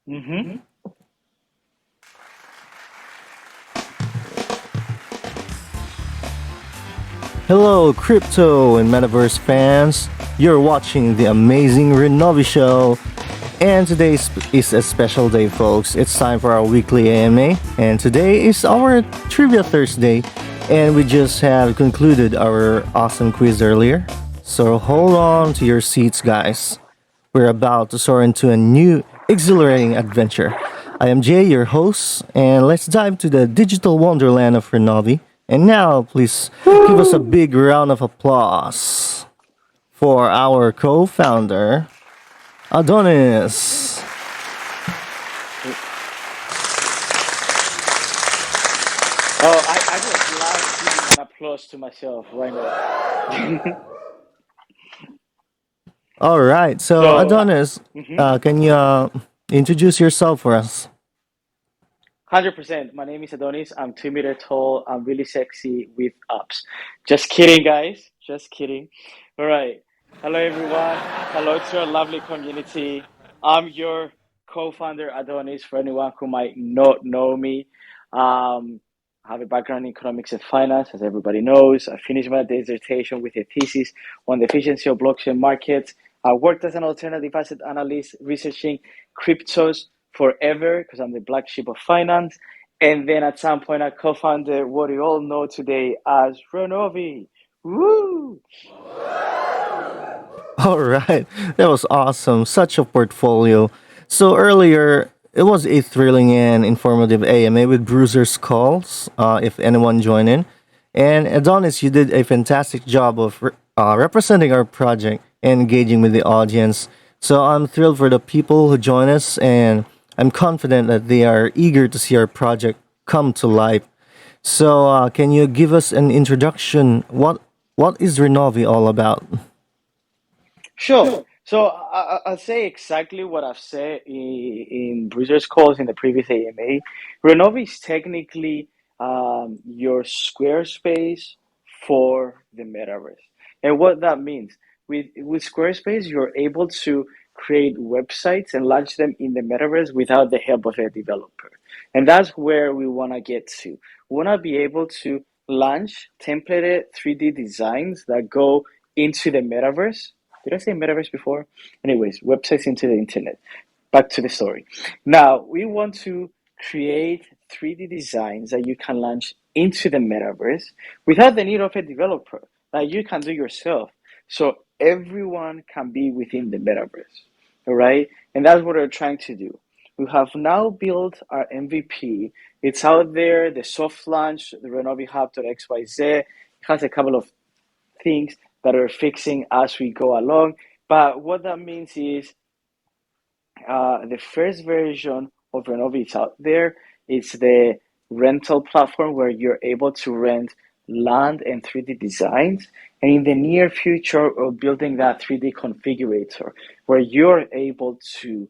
Mm-hmm. Hello, crypto and metaverse fans. You're watching the amazing Renovi show. And today is a special day, folks. It's time for our weekly AMA. And today is our Trivia Thursday. And we just have concluded our awesome quiz earlier. So hold on to your seats, guys. We're about to soar into a new, exhilarating adventure. I am Jay, your host, and let's dive to the digital wonderland of Renovi. And now, please give us a Woo! big round of applause for our co founder, Adonis. Oh, I just love giving an applause to myself. Why not? All right, so So, Adonis, mhm, can you introduce yourself for us? 100%. My name is Adonis. I'm 2 meter tall. I'm really sexy with abs. Just kidding, guys. Just kidding. All right. Hello, everyone. Hello to our lovely community. I'm your co-founder, Adonis. For anyone who might not know me, I have a background in economics and finance, as everybody knows. I finished my dissertation with a thesis on the efficiency of blockchain markets. I worked as an alternative asset analyst, researching cryptos forever because I'm the black sheep of finance. And then at some point, I co-founded what you all know today as Renovi. Woo! All right, that was awesome. Such a portfolio. So earlier, it was a thrilling and informative AMA with Bruiser's calls. If anyone joined in, and Adonis, you did a fantastic job of representing our project and engaging with the audience. So I'm thrilled for the people who join us, and I'm confident that they are eager to see our project come to life. So, can you give us an introduction? What is Renovi all about? Sure. So I'll say exactly what I've said in Bruiser's calls in the previous AMA. Renovi is technically your Squarespace for the metaverse. And what that means, with Squarespace, you're able to create websites and launch them in the metaverse without the help of a developer. And that's where we want to get to. We want to be able to launch templated 3D designs that go into the metaverse. Did I say metaverse before? Anyways, websites into the internet. Back to the story. Now, we want to create 3D designs that you can launch into the metaverse without the need of a developer that you can do yourself. So everyone can be within the metaverse. All right. And that's what we're trying to do. We have now built our MVP. It's out there, the soft launch, the renovihub.xyz. It has a couple of things that are fixing as we go along. But what that means is the first version of Renovi is out there. It's the rental platform where you're able to rent land and 3D designs. And in the near future, we're building that 3D configurator where you're able to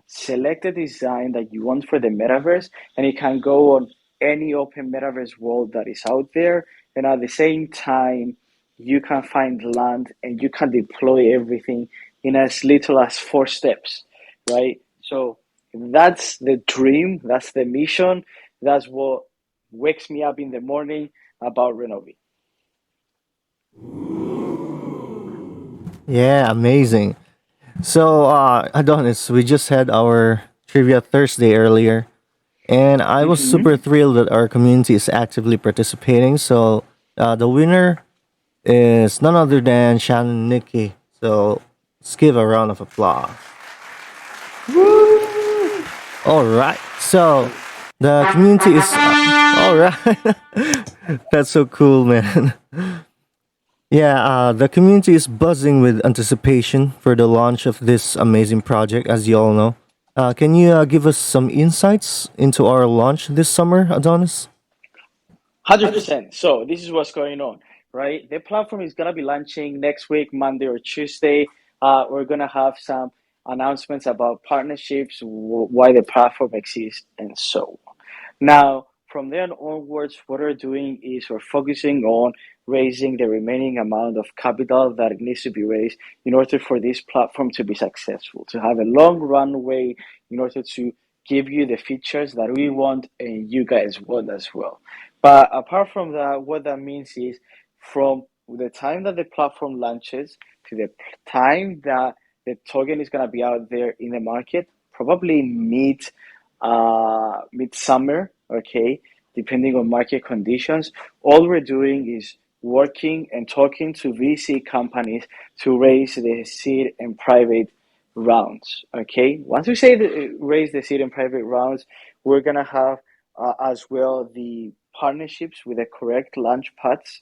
select a design that you want for the metaverse, and it can go on any open metaverse world that is out there. And at the same time, you can find land and you can deploy everything in as little as 4 steps, right? So that's the dream, that's the mission, that's what wakes me up in the morning about Renovi. Yeah, amazing. So, Adonis, we just had our Trivia Thursday earlier, and I was super Mm-hmm. thrilled that our community is actively participating. So, the winner is none other than Shannon Nikki. So, let's give a round of applause. Woo! All right. So, the community is. All right. That's so cool, man. Yeah, the community is buzzing with anticipation for the launch of this amazing project, as you all know. Can you give us some insights into our launch this summer, Adonis? 100%. So this is what's going on, right? The platform is gonna be launching next week, Monday or Tuesday. We're gonna have some announcements about partnerships, why the platform exists, and so on. Now, from then onwards, what we're doing is we're focusing on raising the remaining amount of capital that needs to be raised in order for this platform to be successful, to have a long runway, in order to give you the features that we want and you guys want as well. But apart from that, what that means is from the time that the platform launches to the time that the token is going to be out there in the market, probably midsummer, okay, depending on market conditions. All we're doing is working and talking to VC companies to raise the seed and private rounds. Okay, once we say raise the seed and private rounds, we're gonna have as well the partnerships with the correct launch pads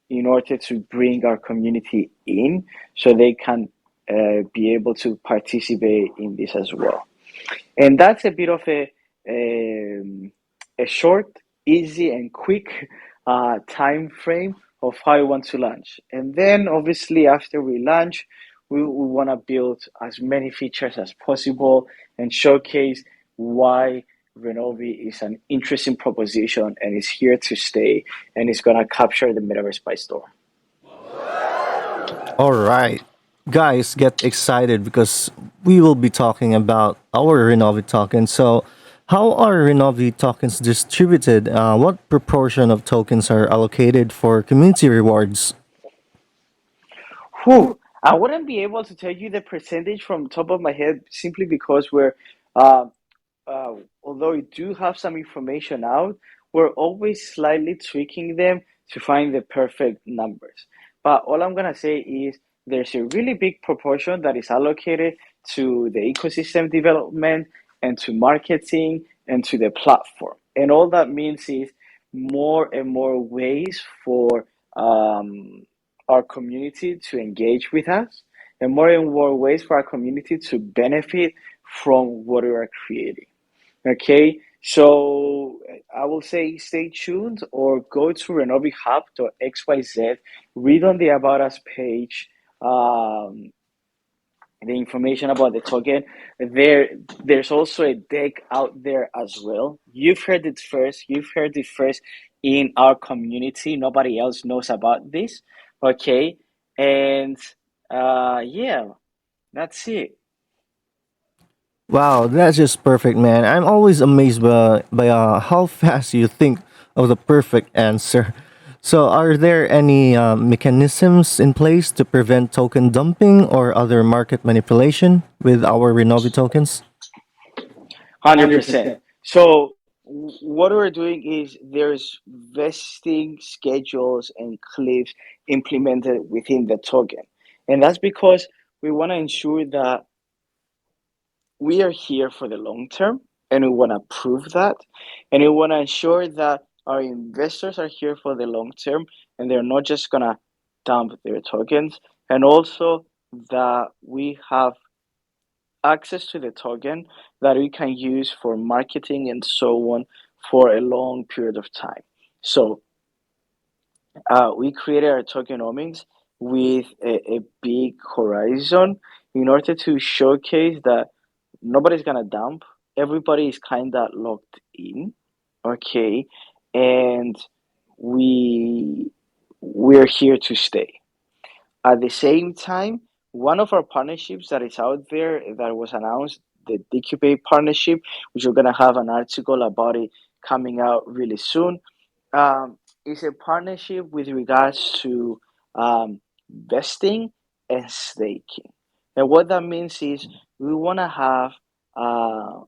in order to bring our community in so they can be able to participate in this as well. And that's a bit of a short, easy, and quick time frame of how we want to launch. And then, obviously, after we launch, we want to build as many features as possible and showcase why Renovi is an interesting proposition and is here to stay and is going to capture the metaverse by storm. All right. Guys, get excited because we will be talking about our Renovi tokens. So, how are Renovi tokens distributed? What proportion of tokens are allocated for community rewards? Whew, I wouldn't be able to tell you the percentage from top of my head simply because uh, although we do have some information out, we're always slightly tweaking them to find the perfect numbers. But all I'm gonna say is there's a really big proportion that is allocated to the ecosystem development and to marketing and to the platform. And all that means is more and more ways for our community to engage with us and more and more ways for our community to benefit from what we are creating. Okay, so I will say stay tuned or go to renovihub.xyz, read on the About Us page, the information about the token. There's also a deck out there as well. You've heard it first in our community. Nobody else knows about this. Okay, and yeah, that's it. Wow, that's just perfect, man. I'm always amazed by how fast you think of the perfect answer. So, are there any mechanisms in place to prevent token dumping or other market manipulation with our Renovi tokens? 100%. So what we're doing is there's vesting schedules and cliffs implemented within the token. And that's because we want to ensure that we are here for the long term and we want to prove that. And we want to ensure that our investors are here for the long term and they're not just going to dump their tokens. And also that we have access to the token that we can use for marketing and so on for a long period of time. So we created our tokenomics with a big horizon in order to showcase that nobody's gonna dump. Everybody is kind of locked in, okay, and we we're here to stay. At the same time, one of our partnerships that is out there that was announced, the DQP partnership, which we're going to have an article about it coming out really soon, is a partnership with regards to vesting and staking. And what that means is we want to have uh,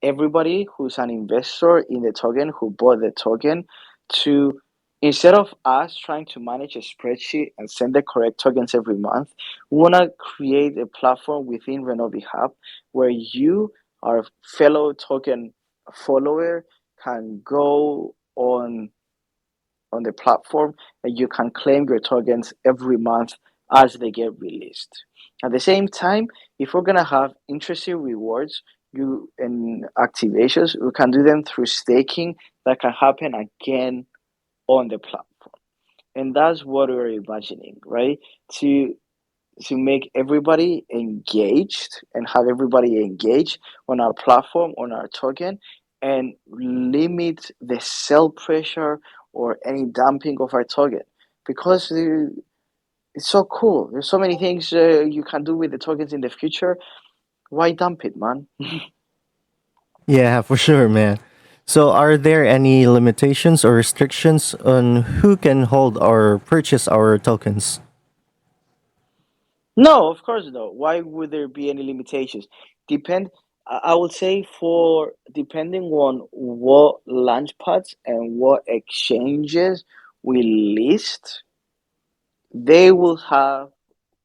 everybody who's an investor in the token who bought the token to instead of us trying to manage a spreadsheet and send the correct tokens every month, we want to create a platform within Renovi Hub where you, our fellow token follower, can go on the platform and you can claim your tokens every month as they get released. At the same time, if we're gonna have interesting rewards you and activations, we can do them through staking that can happen again on the platform. And that's what we're imagining, right? To to make everybody engaged and have everybody engaged on our platform, on our token, and limit the sell pressure or any dumping of our token because it's so cool. There's so many things you can do with the tokens in the future. Why dump it, man? Yeah, for sure, man. So, are there any limitations or restrictions on who can hold or purchase our tokens? No, of course no. Why would there be any limitations? Depend. I would say for depending on what launch pads and what exchanges we list, they will have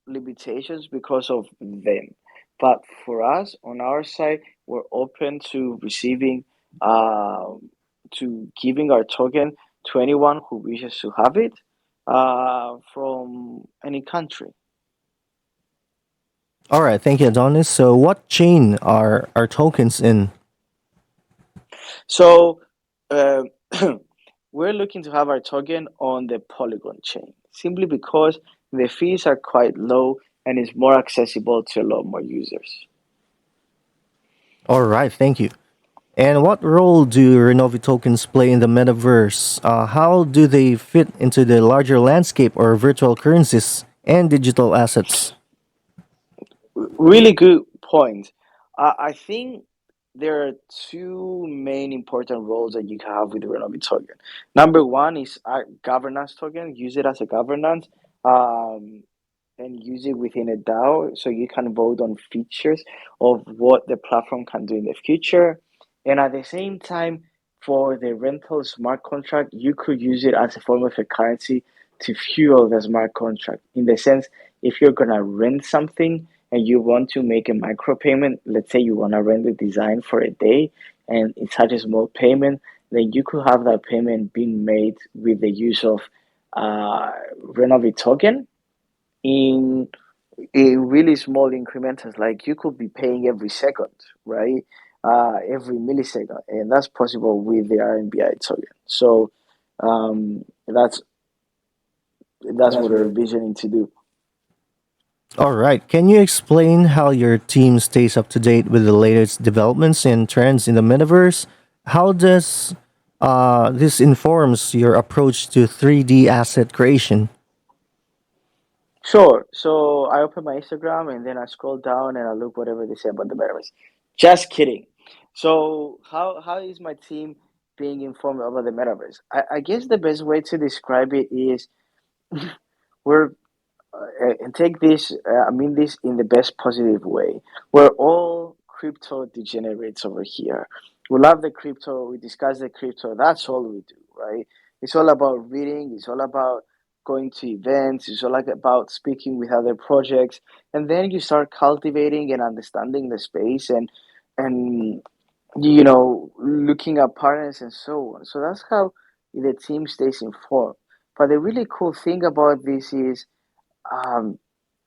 limitations because of them. But for us on our side, we're open to receiving, to giving our token to anyone who wishes to have it, from any country. All right, thank you, Adonis. So, what chain are our tokens in? So, uh, we're looking to have our token on the Polygon chain simply because the fees are quite low and is more accessible to a lot more users. All right, thank you. And what role do Renovi tokens play in the metaverse? How do they fit into the larger landscape or virtual currencies and digital assets? Really good point. I think there are two main important roles that you can have with the Renovi token. Number one is a governance token. Use it as a governance, um, and use it within a DAO, so you can vote on features of what the platform can do in the future. And at the same time, for the rental smart contract, you could use it as a form of a currency to fuel the smart contract. In the sense, if you're gonna rent something and you want to make a micropayment, let's say you want to rent the design for a day and it's such a small payment, then you could have that payment being made with the use of Renovi token in a really small incrementals. Like you could be paying every second, right? Every millisecond, and that's possible with the RMBI token. So that's what we're envisioning to do. All right, can you explain how your team stays up to date with the latest developments and trends in the metaverse? How does this informs your approach to 3D asset creation? Sure. So I open my Instagram and then I scroll down and I look whatever they say about the metaverse. Just kidding. So how is my team being informed about the metaverse? I guess the best way to describe it is we're and take this. I mean this in the best positive way. We're all crypto degenerates over here. We love the crypto. We discuss the crypto. That's all we do, right? It's all about reading. It's all about going to events. It's all like about speaking with other projects, and then you start cultivating and understanding the space and looking at partners and so on. So that's how the team stays informed. But the really cool thing about this is um,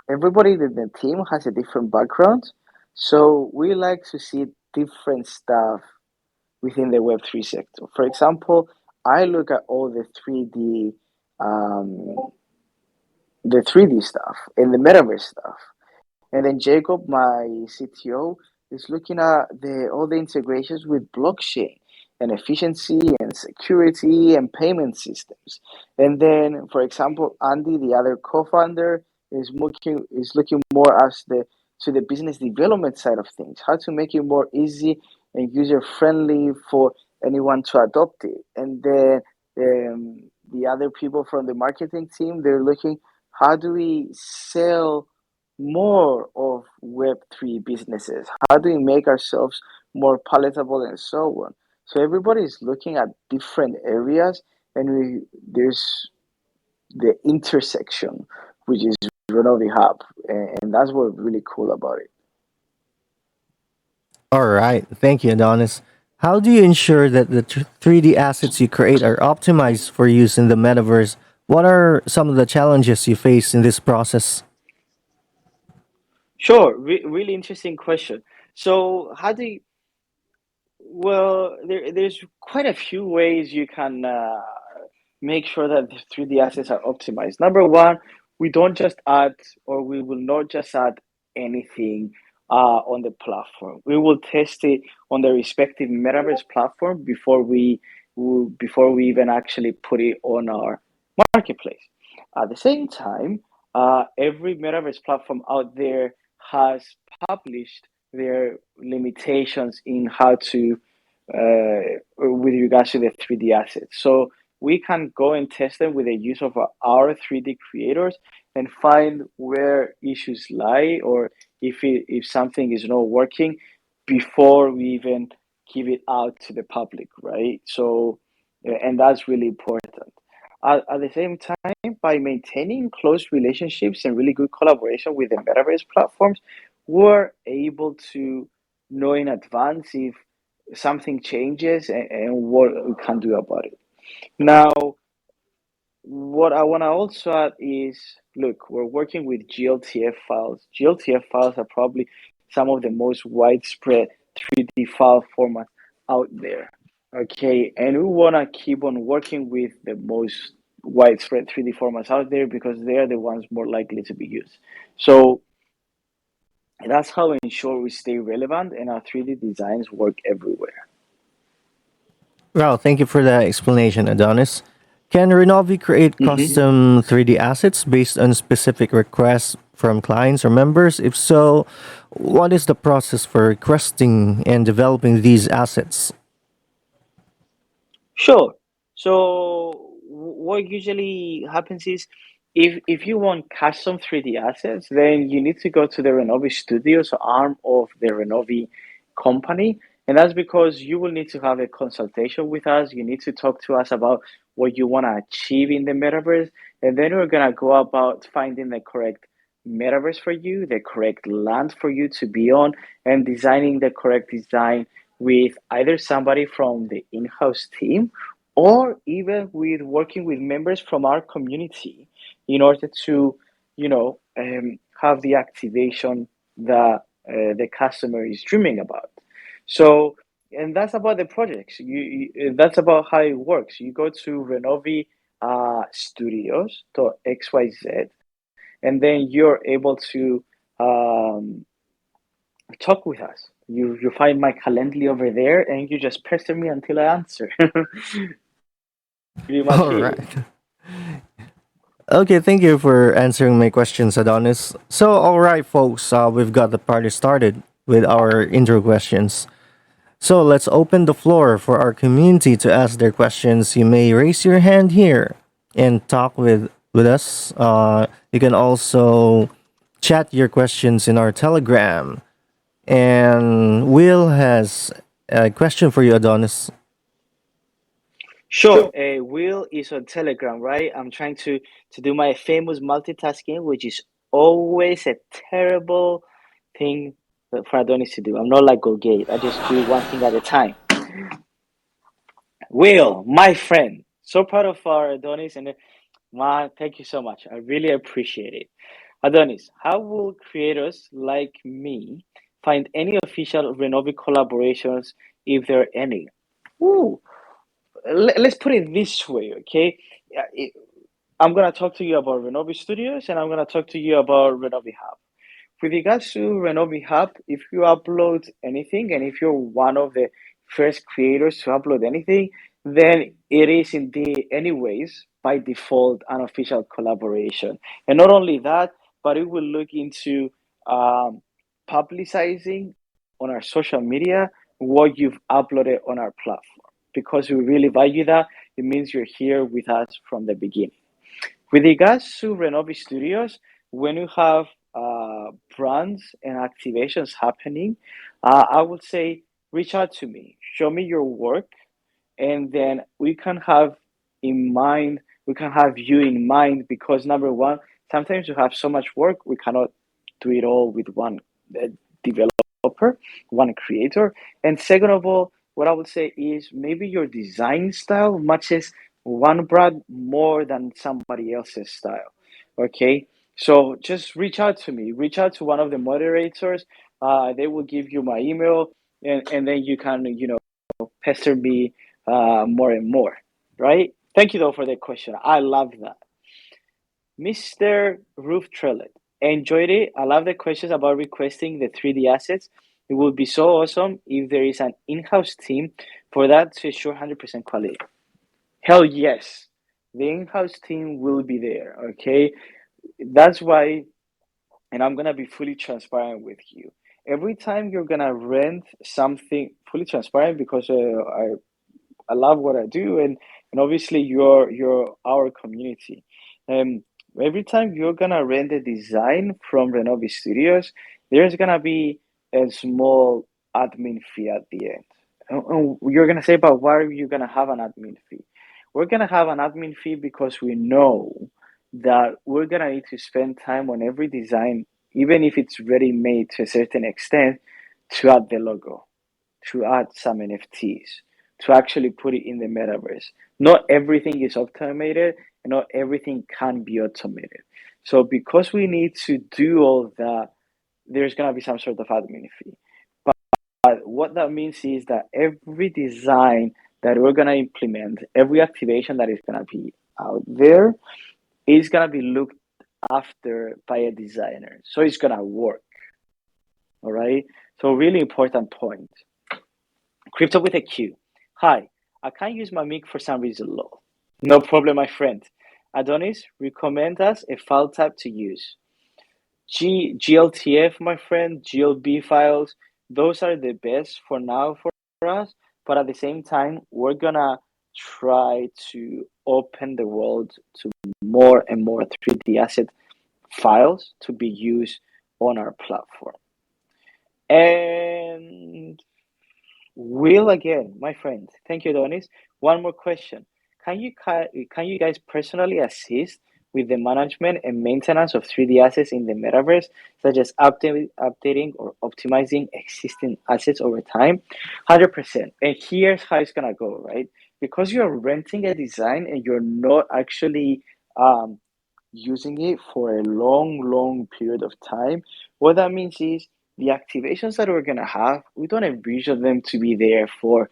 everybody in the team has a different background, so we like to see different stuff within the Web3 sector. For example, I look at all um, the 3D stuff and the metaverse stuff. And then Jacob, my CTO, is looking at the all the integrations with blockchain and efficiency and security and payment systems. And then, for example, Andy, the other co-founder, is looking more as the to the business development side of things, how to make it more easy and user friendly for anyone to adopt it. And then the other people from the marketing team, they're looking how do we sell more of Web3 businesses? How do we make ourselves more palatable and so on? So everybody is looking at different areas, and there's the intersection, which is Renovi Hub, and that's what's really cool about it. All right, thank you, Adonis. How do you ensure that the 3D assets you create are optimized for use in the metaverse? What are some of the challenges you face in this process? Sure, really interesting question. So how do you, well, there's quite a few ways you can make sure that the 3D assets are optimized. Number one, we don't just add, or we will not just add anything on the platform. We will test it on the respective metaverse platform before we even actually put it on our marketplace. At the same time, every metaverse platform out there has published their limitations in how to with regards to the 3D assets. So we can go and test them with the use of our 3D creators and find where issues lie, or if something is not working before we even give it out to the public, right? So, and that's really important. At the same time, by maintaining close relationships and really good collaboration with the metaverse platforms, we're able to know in advance if something changes and what we can do about it. Now, what I want to also add is, look, we're working with GLTF files. GLTF files are probably some of the most widespread 3D file formats out there. Okay, and we want to keep on working with the most widespread 3D formats out there because they are the ones more likely to be used. So that's how we ensure we stay relevant and our 3D designs work everywhere. Well, thank you for that explanation, Adonis. Can Renovi create Mhm. custom 3D assets based on specific requests from clients or members? If so, what is the process for requesting and developing these assets? Sure. So what usually happens is if you want custom 3D assets, then you need to go to the Renovi Studios arm of the Renovi company. And that's because you will need to have a consultation with us. You need to talk to us about what you want to achieve in the metaverse. And then we're gonna go about finding the correct metaverse for you, the correct land for you to be on, and designing the correct design with either somebody from the in-house team or even with working with members from our community in order to have the activation that the customer is dreaming about. So, and that's about the projects. That's about how it works. You go to Renovi Studios.xyz, and then you're able to um, talk with us. You find my Calendly over there, and you just pester me until I answer. Pretty much All it. right. Okay, thank you for answering my questions, Adonis. So, all right, folks, we've got the party started with our intro questions. So, let's open the floor for our community to ask their questions. You may raise your hand here and talk with us. You can also chat your questions in our Telegram. And Will has a question for you, Adonis. Sure. Will is on Telegram, right? I'm trying to do my famous multitasking, which is always a terrible thing for Adonis to do. I'm not like Golgate. I just do one thing at a time. Will, my friend, so proud of our Adonis, and man, thank you so much. I really appreciate it. Adonis, how will creators like me find any official Renovi collaborations if there are any? Ooh, let's put it this way, okay? Yeah, I'm gonna talk to you about Renovi Studios, and I'm gonna talk to you about Renovi Hub. With regards to Renovi Hub, if you upload anything, and if you're one of the first creators to upload anything, then it is indeed, anyways, by default, an official collaboration. And not only that, but it will look into um, publicizing on our social media what you've uploaded on our platform. Because we really value that, it means you're here with us from the beginning. With regards to Renovi Studios, when you have brands and activations happening, I would say reach out to me, show me your work, and then we can have you in mind because number one, sometimes you have so much work, we cannot do it all with one uh, developer, one creator. And second of all, what I would say is maybe your design style matches one brand more than somebody else's style. Okay. So just reach out to me, reach out to one of the moderators. They will give you my email, and then you can, pester me more and more. Right? Thank you though for the question. I love that. Mr. Roof Trellet. Enjoyed it. I love the questions about requesting the 3D assets. It would be so awesome if there is an in-house team for that to ensure 100% quality. Hell yes, the in-house team will be there. Okay, that's why, and I'm gonna be fully transparent with you. Every time you're gonna rent something, fully transparent because I love what I do, and obviously you're our community. Um, every time you're gonna rent a design from Renovi Studios, there's gonna be a small admin fee at the end. And you're gonna say, but why are you gonna have an admin fee? We're gonna have an admin fee because we know that we're gonna need to spend time on every design, even if it's ready made to a certain extent, to add the logo, to add some NFTs, to actually put it in the metaverse. Not everything is automated and not everything can be automated. So because we need to do all that, there's gonna be some sort of admin fee. But what that means is that every design that we're gonna implement, every activation that is gonna be out there is gonna be looked after by a designer. So it's gonna work. All right. So really important point. Crypto with a Q. Hi, I can't use my mic for some reason, lol. No problem, my friend. Adonis, recommend us a file type to use. GLTF, my friend, GLB files, those are the best for now for us. But at the same time, we're gonna try to open the world to more and more 3D asset files to be used on our platform. And Will again, my friend. Thank you, Donis. One more question. Can you guys personally assist with the management and maintenance of 3D assets in the metaverse, such as updating or optimizing existing assets over time? 100%. And here's how it's gonna go, right? Because you're renting a design and you're not actually um, using it for a long, long period of time, what that means is the activations that we're gonna have, we don't envision them to be there for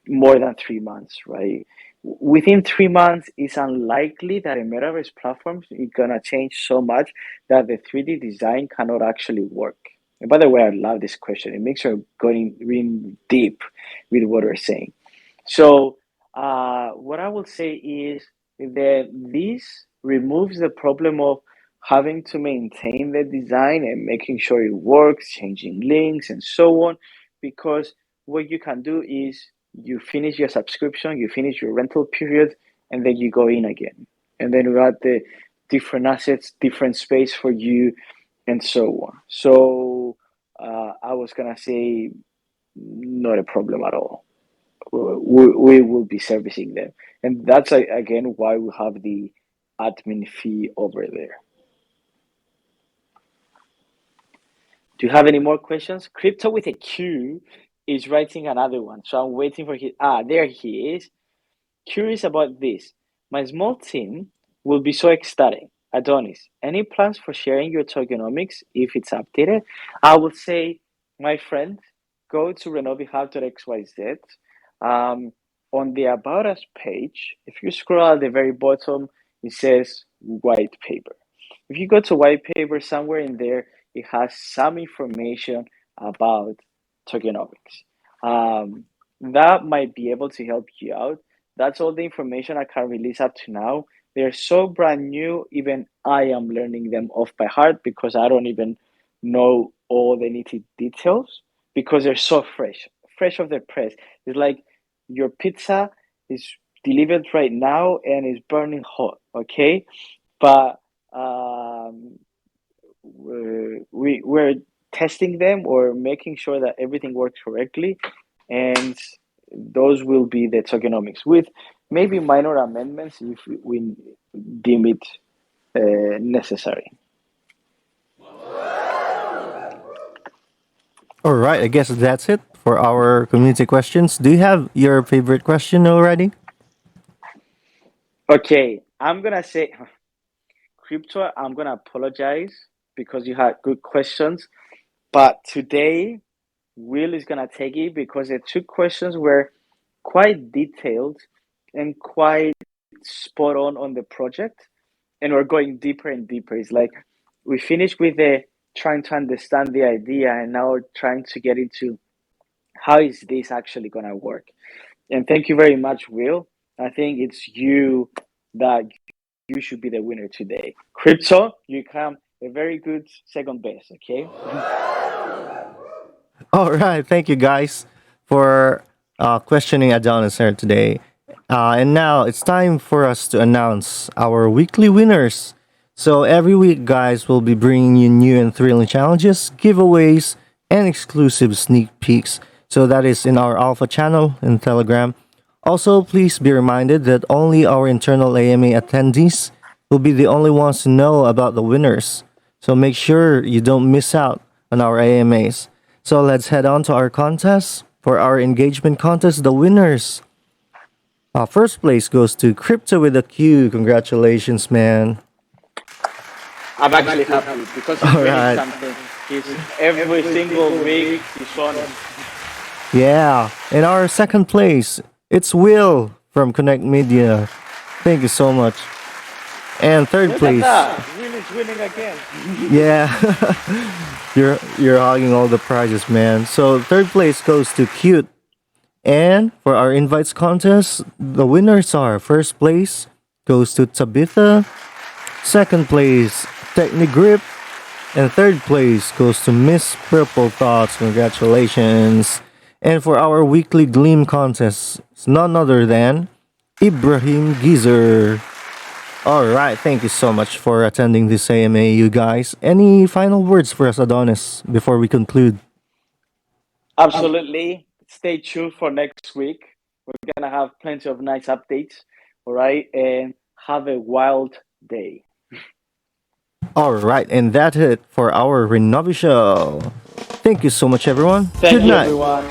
more than 3 months, right? Within 3 months, it's unlikely that a metaverse platform is gonna change so much that the 3D design cannot actually work. And by the way, I love this question. It makes her going really deep with what we're saying. So, what I will say is that this removes the problem of having to maintain the design and making sure it works, changing links and so on, because what you can do is you finish your subscription, you finish your rental period, and then you go in again. And then you add the different assets, different space for you, and so on. So, I was gonna say, not a problem at all. We will be servicing them. And that's again why we have the admin fee over there. Do you have any more questions? Crypto with a Q is writing another one. So I'm waiting for his. There he is. Curious about this. My small team will be so ecstatic. Adonis, any plans for sharing your tokenomics if it's updated? I would say, my friend, go to renovihub.xyz. Um, on the About Us page, if you scroll at the very bottom, it says white paper. If you go to white paper somewhere in there, it has some information about tokenomics. Um, that might be able to help you out. That's all the information I can release up to now. They're so brand new, even I am learning them off by heart because I don't even know all the nitty details because they're so fresh, fresh off the press. It's like your pizza is delivered right now and is burning hot, okay? But we're testing them or making sure that everything works correctly, and those will be the tokenomics with maybe minor amendments if we deem it necessary. All right, I guess that's it for our community questions. Do you have your favorite question already? Okay, I'm gonna say, Crypto, I'm gonna apologize because you had good questions, but today Will is gonna take it because the two questions were quite detailed and quite spot on the project, and we're going deeper and deeper. It's like we finished with the trying to understand the idea, and now we're trying to get into how is this actually gonna work. And thank you very much, Will. I think it's you that you should be the winner today. Crypto, you come a very good second best. Okay. All right, thank you guys for questioning Adonis here today. And now it's time for us to announce our weekly winners. So every week, guys, we'll be bringing you new and thrilling challenges, giveaways, and exclusive sneak peeks. So that is in our Alpha channel in Telegram. Also, please be reminded that only our internal AMA attendees will be the only ones to know about the winners. So make sure you don't miss out on our AMAs. So let's head on to our contest. For our engagement contest, the winners. First place goes to Crypto with a Q. Congratulations, man. I'm actually happy because he's All winning right. something. He's every single week he's on it. Yeah. In our second place, it's Will from Connect Media. Thank you so much. And third Look at place, that. Will is winning again. yeah, you're hogging all the prizes, man. So third place goes to Cute. And for our invites contest, the winners are first place goes to Tabitha, second place Technigrip, and third place goes to Miss Purple Thoughts. Congratulations! And for our weekly Gleam contest, it's none other than Ibrahim Gizer. All right, thank you so much for attending this AMA, you guys. Any final words for us, Adonis, before we conclude? Absolutely. Stay tuned for next week. We're gonna have plenty of nice updates. All right, and have a wild day. All right, and that's it for our Renovi show. Thank you so much, everyone. Thank Good you, night. everyone.